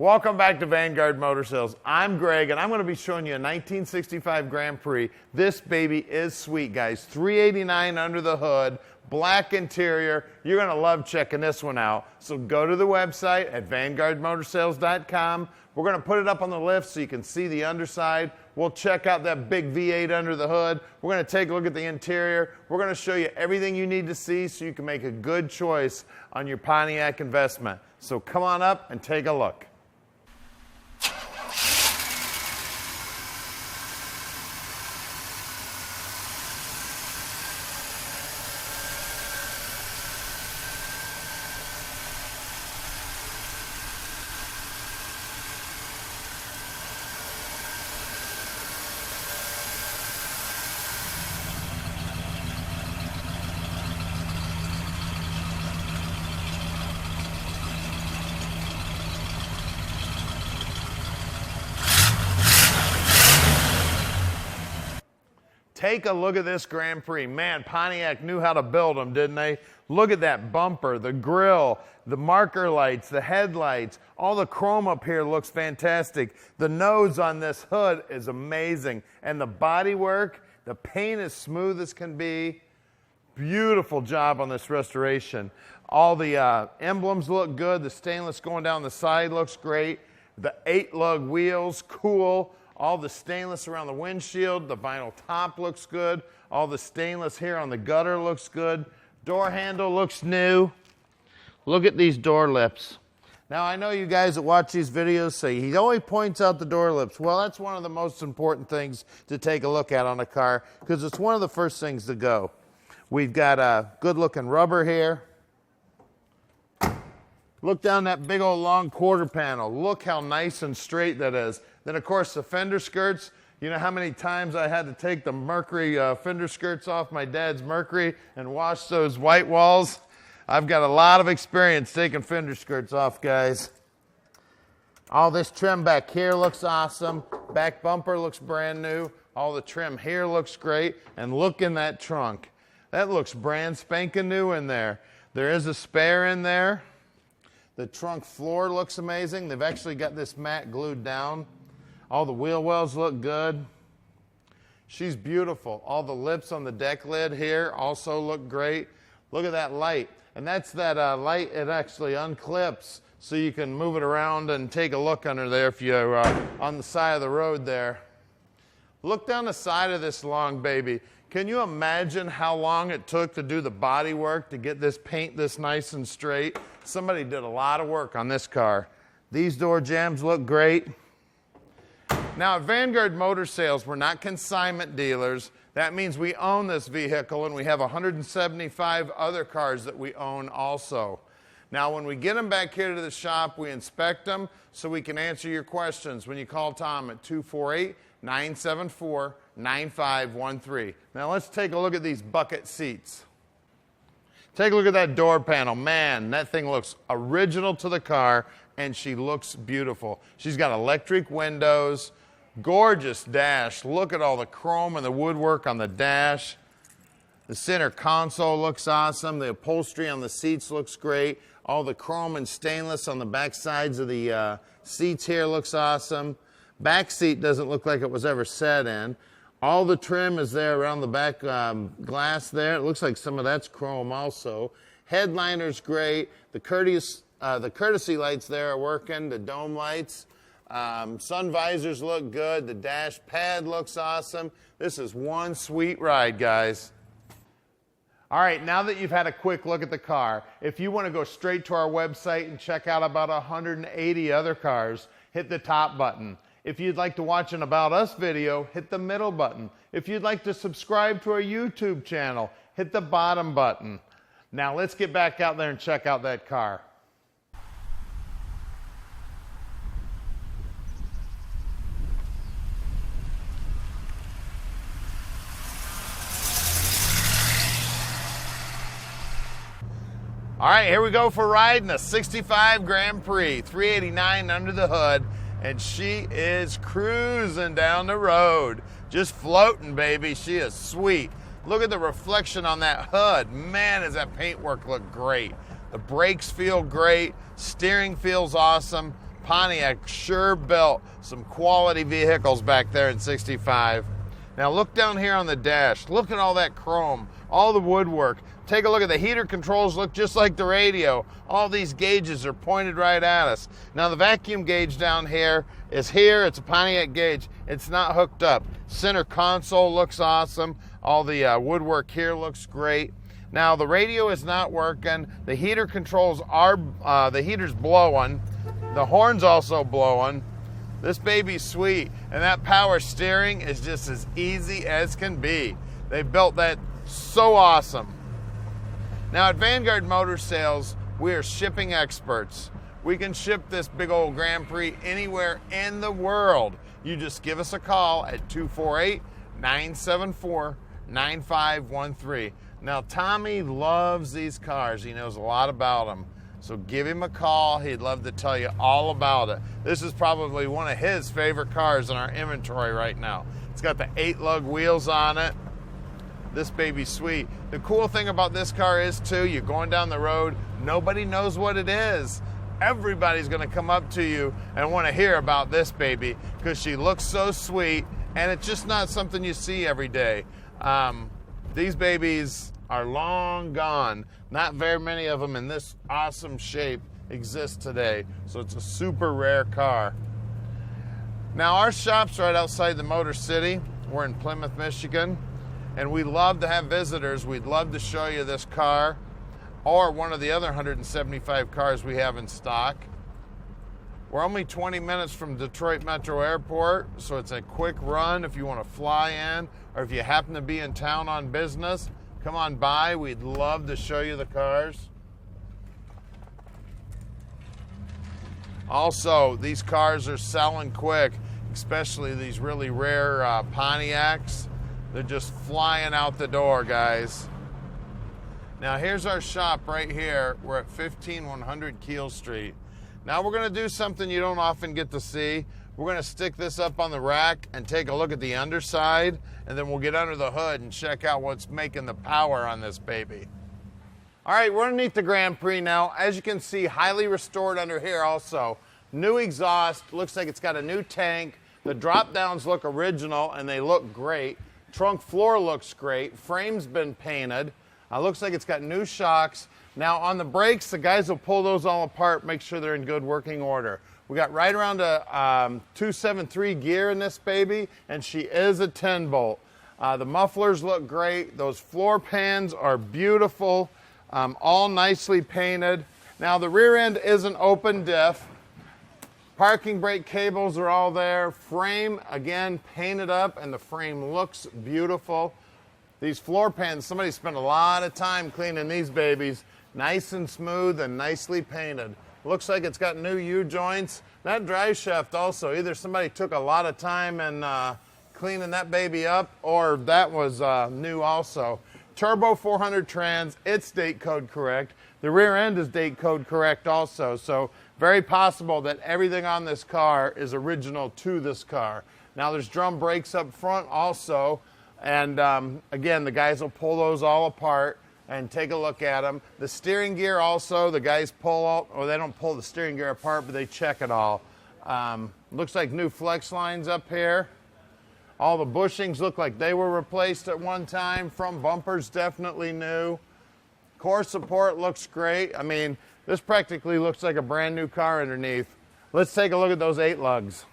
Welcome back to Vanguard Motor Sales. I'm Greg, and I'm going to be showing you a 1965 Grand Prix. This baby is sweet, guys. $389 under the hood, black interior. You're going to love checking this one out. So go to the website at vanguardmotorsales.com. We're going to put it up on the lift so you can see the underside. We'll check out that big V8 under the hood. We're going to take a look at the interior. We're going to show you everything you need to see so you can make a good choice on your Pontiac investment. So come on up and take a look. Take a look at this Grand Prix. Man, Pontiac knew how to build them, didn't they? Look at that bumper, the grille, the marker lights, the headlights. All the chrome up here looks fantastic. The nose on this hood is amazing. And the bodywork, the paint is smooth as can be. Beautiful job on this restoration. All the emblems look good. The stainless going down the side looks great. The 8-lug wheels, cool. All the stainless around the windshield, the vinyl top looks good. All the stainless here on the gutter looks good. Door handle looks new. Look at these door lips. Now I know you guys that watch these videos say he always points out the door lips. Well, that's one of the most important things to take a look at on a car because it's one of the first things to go. We've got a good looking rubber here. Look down that big old long quarter panel. Look how nice and straight that is. Then, of course, the fender skirts. You know how many times I had to take the Mercury fender skirts off my dad's Mercury and wash those white walls? I've got a lot of experience taking fender skirts off, guys. All this trim back here looks awesome. Back bumper looks brand new. All the trim here looks great. And look in that trunk. That looks brand spanking new in there. There is a spare in there. The trunk floor looks amazing. They've actually got this mat glued down. All the wheel wells look good. She's beautiful. All the lips on the deck lid here also look great. Look at that light. And that's that light, it actually unclips so you can move it around and take a look under there if you're on the side of the road there. Look down the side of this long baby. Can you imagine how long it took to do the body work to get this paint this nice and straight? Somebody did a lot of work on this car. These door jambs look great. Now at Vanguard Motor Sales, we're not consignment dealers. That means we own this vehicle and we have 175 other cars that we own also. Now when we get them back here to the shop, we inspect them so we can answer your questions when you call Tom at 248-974-9513. Now let's take a look at these bucket seats. Take a look at that door panel. Man, that thing looks original to the car and she looks beautiful. She's got electric windows, gorgeous dash. Look at all the chrome and the woodwork on the dash. The center console looks awesome. The upholstery on the seats looks great. All the chrome and stainless on the back sides of the seats here looks awesome. Back seat doesn't look like it was ever set in. All the trim is there around the back glass there. It looks like some of that's chrome also. Headliner's great. The courtesy lights there are working. The dome lights. Sun visors look good. The dash pad looks awesome. This is one sweet ride, guys. All right, now that you've had a quick look at the car, if you want to go straight to our website and check out about 180 other cars, hit the top button. If you'd like to watch an About Us video, hit the middle button. If you'd like to subscribe to our YouTube channel, hit the bottom button. Now let's get back out there and check out that car. All right, here we go for riding a 65 Grand Prix, 389 under the hood. And she is cruising down the road. Just floating, baby. She is sweet. Look at the reflection on that hood. Man, does that paintwork look great. The brakes feel great. Steering feels awesome. Pontiac sure built some quality vehicles back there in '65. Now look down here on the dash. Look at all that chrome, all the woodwork. Take a look at the heater controls, look just like the radio. All these gauges are pointed right at us. Now the vacuum gauge down here, it's a Pontiac gauge. It's not hooked up. Center console looks awesome. All the woodwork here looks great. Now the radio is not working. The heater controls are, the heater's blowing. The horn's also blowing. This baby's sweet, and that power steering is just as easy as can be. They built that so awesome. Now at Vanguard Motor Sales, we are shipping experts. We can ship this big old Grand Prix anywhere in the world. You just give us a call at 248-974-9513. Now Tommy loves these cars. He knows a lot about them. So give him a call. He'd love to tell you all about it. This is probably one of his favorite cars in our inventory right now. It's got the 8-lug wheels on it. This baby's sweet. The cool thing about this car is too, you're going down the road, nobody knows what it is. Everybody's gonna come up to you and wanna hear about this baby because she looks so sweet and it's just not something you see every day. These babies are long gone. Not very many of them in this awesome shape exist today. So it's a super rare car. Now our shop's right outside the Motor City. We're in Plymouth, Michigan. And we love to have visitors. We'd love to show you this car or one of the other 175 cars we have in stock. We're only 20 minutes from Detroit Metro Airport, so it's a quick run if you want to fly in or if you happen to be in town on business. Come on by. We'd love to show you the cars. Also, these cars are selling quick, especially these really rare Pontiacs. They're just flying out the door, guys. Now, here's our shop right here. We're at 15100 Keel Street. Now, we're going to do something you don't often get to see. We're going to stick this up on the rack and take a look at the underside, and then we'll get under the hood and check out what's making the power on this baby. All right, we're underneath the Grand Prix now. As you can see, highly restored under here also. New exhaust, looks like it's got a new tank. The drop downs look original and they look great. Trunk floor looks great. Frame's been painted. Looks like it's got new shocks. Now on the brakes, the guys will pull those all apart, make sure they're in good working order. We got right around a 273 gear in this baby, and she is a 10-bolt. The mufflers look great. Those floor pans are beautiful, all nicely painted. Now the rear end is an open diff. Parking brake cables are all there. Frame, again, painted up, and the frame looks beautiful. These floor pans, somebody spent a lot of time cleaning these babies. Nice and smooth and nicely painted. Looks like it's got new U-joints. That drive shaft also, either somebody took a lot of time and cleaning that baby up, or that was new also. Turbo 400 trans, it's date code correct. The rear end is date code correct also, so very possible that everything on this car is original to this car. Now there's drum brakes up front also, and again, the guys will pull those all apart and take a look at them. The steering gear also, the guys pull out, or they don't pull the steering gear apart, but they check it all. Looks like new flex lines up here. All the bushings look like they were replaced at one time. Front bumpers definitely new. Core support looks great. I mean, this practically looks like a brand new car underneath. Let's take a look at those 8 lugs.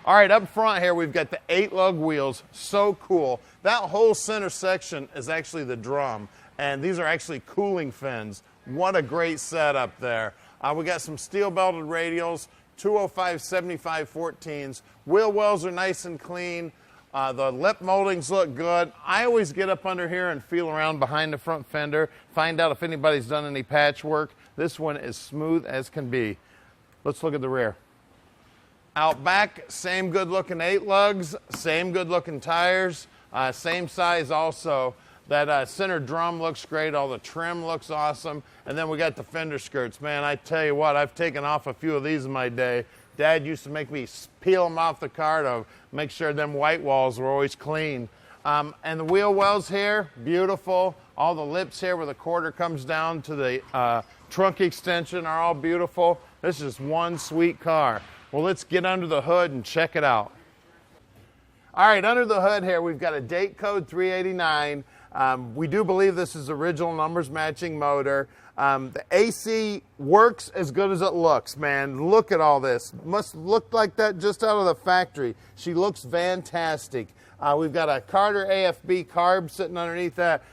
All right, up front here, we've got the 8-lug wheels. So cool. That whole center section is actually the drum, and these are actually cooling fins. What a great setup there. We got some steel-belted radials, 205/75/14s. Wheel wells are nice and clean. The lip moldings look good. I always get up under here and feel around behind the front fender, find out if anybody's done any patchwork. This one is smooth as can be. Let's look at the rear. Out back, same good looking 8 lugs, same good looking tires, same size also. That center drum looks great, all the trim looks awesome, and then we got the fender skirts. Man, I tell you what, I've taken off a few of these in my day. Dad used to make me peel them off the car to make sure them white walls were always clean. And the wheel wells here, beautiful. All the lips here where the quarter comes down to the trunk extension are all beautiful. This is just one sweet car. Well, let's get under the hood and check it out. All right, under the hood here, we've got a date code 389. We do believe this is original numbers matching motor. The AC works as good as it looks, man. Look at all this. Must look like that just out of the factory. She looks fantastic. We've got a Carter AFB carb sitting underneath that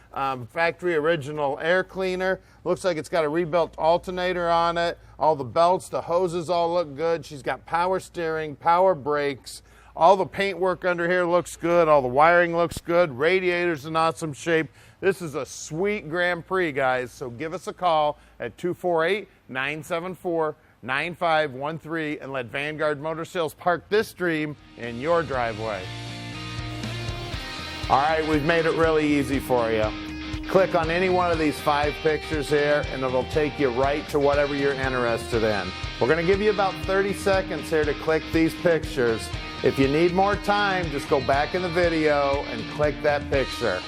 factory original air cleaner. Looks like it's got a rebuilt alternator on it. All the belts, the hoses all look good. She's got power steering, power brakes. All the paintwork under here looks good. All the wiring looks good. Radiator's in awesome shape. This is a sweet Grand Prix, guys. So give us a call at 248-974-9513 and let Vanguard Motor Sales park this dream in your driveway. All right, we've made it really easy for you. Click on any one of these 5 pictures here and it'll take you right to whatever you're interested in. We're gonna give you about 30 seconds here to click these pictures. If you need more time, just go back in the video and click that picture.